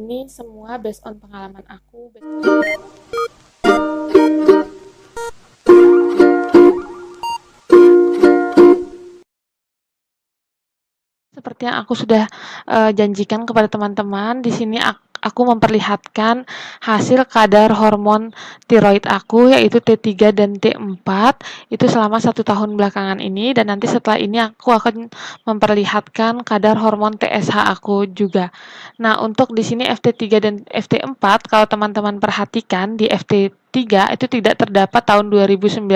Ini semua based on pengalaman aku. Seperti yang aku sudah janjikan kepada teman-teman, di sini aku memperlihatkan hasil kadar hormon tiroid aku, yaitu T3 dan T4, itu selama 1 tahun belakangan ini, dan nanti setelah ini aku akan memperlihatkan kadar hormon TSH aku juga. Nah, untuk di sini FT3 dan FT4, kalau teman-teman perhatikan di FT3 itu tidak terdapat tahun 2019.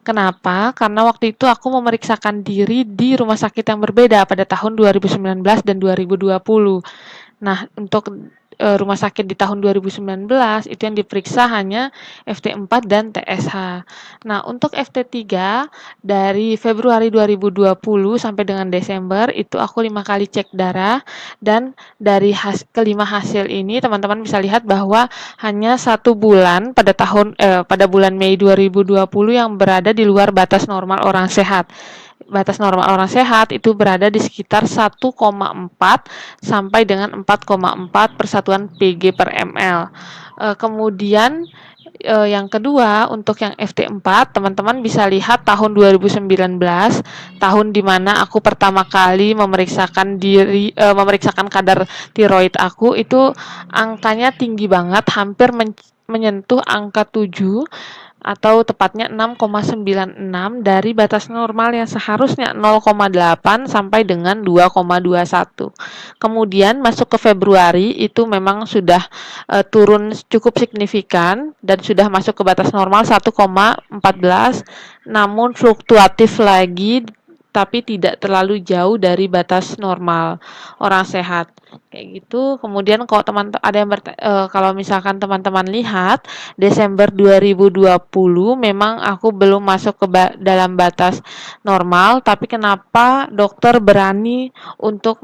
Kenapa? Karena waktu itu aku memeriksakan diri di rumah sakit yang berbeda pada tahun 2019 dan 2020. Nah, untuk rumah sakit di tahun 2019 itu yang diperiksa hanya FT4 dan TSH. Nah, untuk FT3 dari Februari 2020 sampai dengan Desember itu aku 5 kali cek darah, dan dari kelima hasil ini teman-teman bisa lihat bahwa hanya 1 bulan pada bulan Mei 2020 yang berada di luar batas normal orang sehat. Batas normal orang sehat itu berada di sekitar 1,4 sampai dengan 4,4 persatuan Pg per ml. Kemudian yang kedua, untuk yang FT4, teman-teman bisa lihat tahun 2019, tahun di mana aku pertama kali memeriksakan kadar tiroid aku, itu angkanya tinggi banget, hampir menyentuh angka 7, atau tepatnya 6,96 dari batas normal yang seharusnya 0,8 sampai dengan 2,21. Kemudian masuk ke Februari itu memang sudah turun cukup signifikan dan sudah masuk ke batas normal 1,14, namun fluktuatif lagi tapi tidak terlalu jauh dari batas normal orang sehat, kayak gitu. Kemudian kalau kalau misalkan teman-teman lihat Desember 2020 memang aku belum masuk ke dalam batas normal, tapi kenapa dokter berani untuk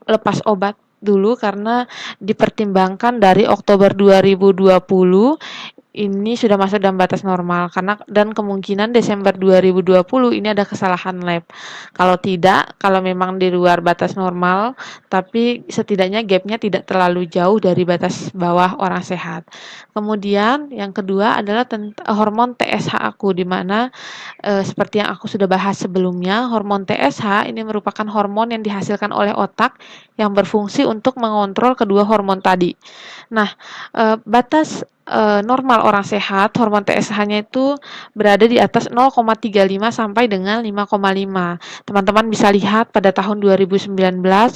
lepas obat dulu, karena dipertimbangkan dari Oktober 2020 ini sudah masuk dalam batas normal, karena dan kemungkinan Desember 2020 ini ada kesalahan lab. Kalau memang di luar batas normal, tapi setidaknya gapnya tidak terlalu jauh dari batas bawah orang sehat. Kemudian yang kedua adalah hormon TSH aku, di mana seperti yang aku sudah bahas sebelumnya, hormon TSH ini merupakan hormon yang dihasilkan oleh otak yang berfungsi untuk mengontrol kedua hormon tadi. Nah, batas normal orang sehat, hormon TSH-nya itu berada di atas 0,35 sampai dengan 5,5. Teman-teman bisa lihat pada tahun 2019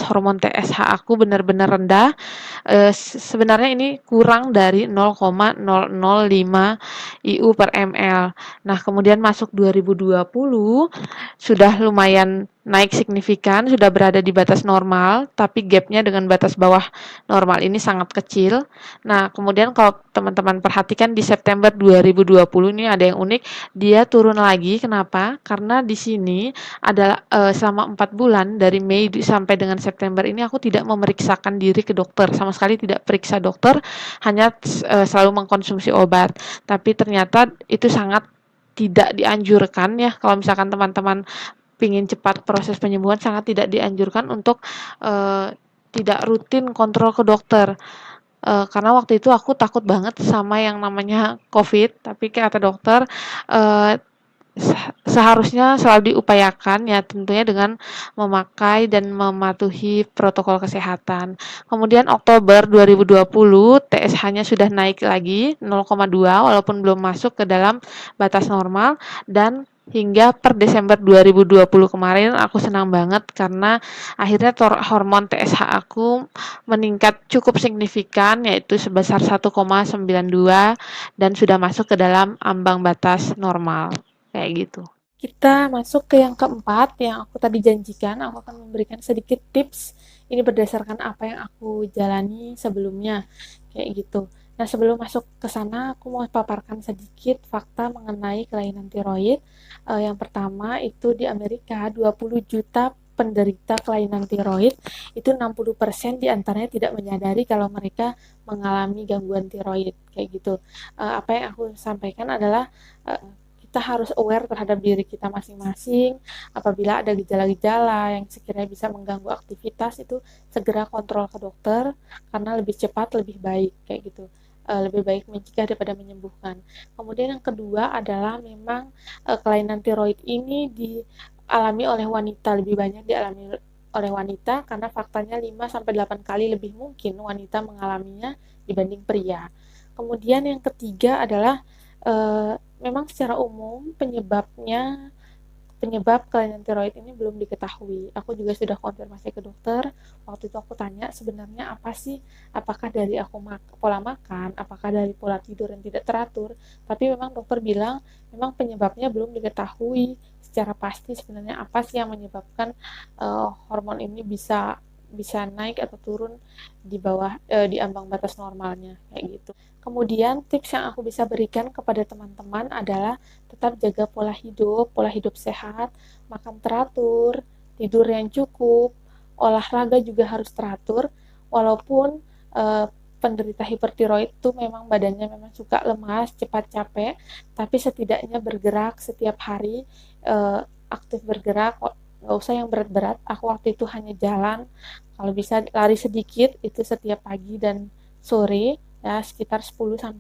hormon TSH aku benar-benar rendah. Sebenarnya ini kurang dari 0,005 IU per ml. Nah, kemudian masuk 2020 sudah lumayan naik signifikan, sudah berada di batas normal, tapi gapnya dengan batas bawah normal ini sangat kecil. Nah, kemudian kalau teman-teman perhatikan di September 2020 ini ada yang unik, dia turun lagi. Kenapa? Karena di sini adalah selama 4 bulan dari Mei sampai dengan September ini aku tidak memeriksakan diri ke dokter, sama sekali tidak periksa dokter, hanya selalu mengkonsumsi obat. Tapi ternyata itu sangat tidak dianjurkan ya, kalau misalkan teman-teman ingin cepat proses penyembuhan, sangat tidak dianjurkan untuk tidak rutin kontrol ke dokter. Karena waktu itu aku takut banget sama yang namanya COVID, tapi kata dokter uh, seharusnya selalu diupayakan ya, tentunya dengan memakai dan mematuhi protokol kesehatan. Kemudian Oktober 2020 TSH-nya sudah naik lagi 0,2 walaupun belum masuk ke dalam batas normal, dan hingga per Desember 2020 kemarin aku senang banget karena akhirnya hormon TSH aku meningkat cukup signifikan, yaitu sebesar 1,92 dan sudah masuk ke dalam ambang batas normal. Kayak gitu. Kita masuk ke yang keempat, yang aku tadi janjikan, aku akan memberikan sedikit tips. Ini berdasarkan apa yang aku jalani sebelumnya, kayak gitu. Nah, sebelum masuk ke sana, aku mau paparkan sedikit fakta mengenai kelainan tiroid. Yang pertama, itu di Amerika, 20 juta penderita kelainan tiroid, itu 60% diantaranya tidak menyadari kalau mereka mengalami gangguan tiroid, kayak gitu. Apa yang aku sampaikan adalah kita harus aware terhadap diri kita masing-masing. Apabila ada gejala-gejala yang sekiranya bisa mengganggu aktivitas, itu segera kontrol ke dokter karena lebih cepat lebih baik kayak gitu. Lebih baik mencegah daripada menyembuhkan. Kemudian yang kedua adalah memang kelainan tiroid ini dialami oleh wanita, lebih banyak dialami oleh wanita karena faktanya 5-8 kali lebih mungkin wanita mengalaminya dibanding pria. Kemudian yang ketiga adalah memang secara umum penyebab kelainan tiroid ini belum diketahui. Aku juga sudah konfirmasi ke dokter. Waktu itu aku tanya sebenarnya apa sih? Apakah dari aku pola makan, apakah dari pola tidur yang tidak teratur? Tapi memang dokter bilang memang penyebabnya belum diketahui secara pasti sebenarnya apa sih yang menyebabkan hormon ini bisa naik atau turun di bawah di ambang batas normalnya kayak gitu. Kemudian tips yang aku bisa berikan kepada teman-teman adalah tetap jaga pola hidup sehat, makan teratur, tidur yang cukup, olahraga juga harus teratur. Walaupun penderita hipertiroid itu memang badannya memang suka lemas, cepat capek, tapi setidaknya bergerak setiap hari, aktif bergerak, nggak usah yang berat-berat. Aku waktu itu hanya jalan, kalau bisa lari sedikit itu setiap pagi dan sore ya sekitar 10-15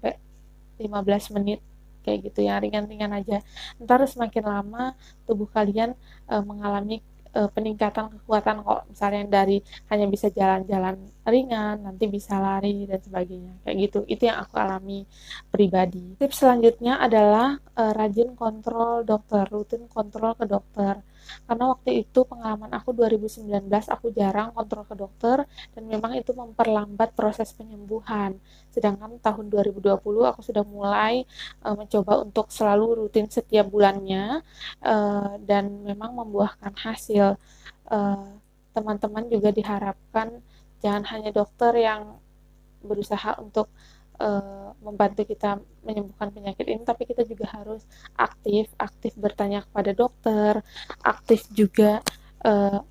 menit kayak gitu ya, ringan-ringan aja. Ntar semakin lama tubuh kalian mengalami peningkatan kekuatan kok, misalnya yang dari hanya bisa jalan-jalan ringan nanti bisa lari dan sebagainya kayak gitu. Itu yang aku alami pribadi. Tips selanjutnya adalah rajin kontrol dokter, rutin kontrol ke dokter. Karena waktu itu pengalaman aku 2019 aku jarang kontrol ke dokter dan memang itu memperlambat proses penyembuhan. Sedangkan tahun 2020 aku sudah mulai mencoba untuk selalu rutin setiap bulannya dan memang membuahkan hasil. Teman-teman juga diharapkan jangan hanya dokter yang berusaha untuk membantu kita menyembuhkan penyakit ini, tapi kita juga harus aktif bertanya kepada dokter, aktif juga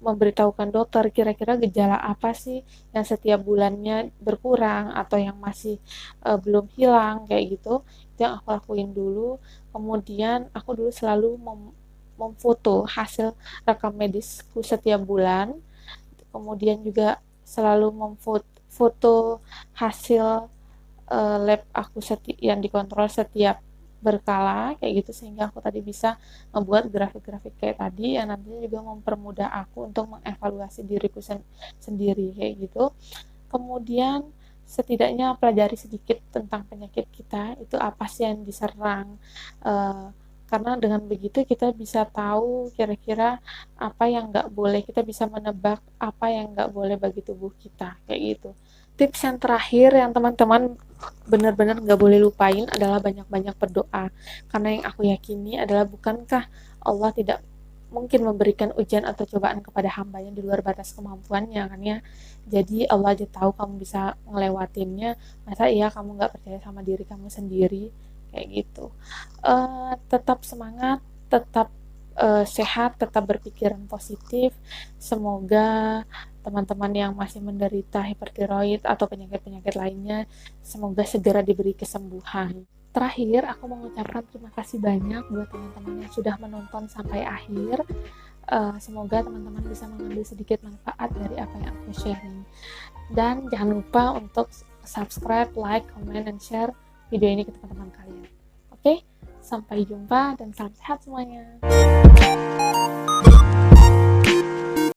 memberitahukan dokter kira-kira gejala apa sih yang setiap bulannya berkurang atau yang masih belum hilang kayak gitu. Itu yang aku lakuin dulu. Kemudian aku dulu selalu memfoto hasil rekam medisku setiap bulan, kemudian juga selalu memfoto hasil lab aku yang dikontrol setiap berkala kayak gitu, sehingga aku tadi bisa membuat grafik-grafik kayak tadi yang nantinya juga mempermudah aku untuk mengevaluasi diriku sendiri kayak gitu. Kemudian setidaknya pelajari sedikit tentang penyakit kita, itu apa sih yang diserang, karena dengan begitu kita bisa tahu kira-kira apa yang nggak boleh, kita bisa menebak apa yang nggak boleh bagi tubuh kita kayak gitu. Tips yang terakhir yang teman-teman benar-benar nggak boleh lupain adalah banyak-banyak berdoa, karena yang aku yakini adalah bukankah Allah tidak mungkin memberikan ujian atau cobaan kepada hambanya di luar batas kemampuannya kan ya. Jadi Allah aja tahu kamu bisa ngelewatinnya, masa iya kamu nggak percaya sama diri kamu sendiri kayak gitu. Tetap semangat, tetap sehat, tetap berpikiran positif. Semoga teman-teman yang masih menderita hipertiroid atau penyakit-penyakit lainnya semoga segera diberi kesembuhan. Terakhir, aku mengucapkan terima kasih banyak buat teman-teman yang sudah menonton sampai akhir. Semoga teman-teman bisa mengambil sedikit manfaat dari apa yang aku sharing. Dan jangan lupa untuk subscribe, like, comment, dan share video ini ke teman-teman kalian. Oke, sampai jumpa dan salam sehat semuanya.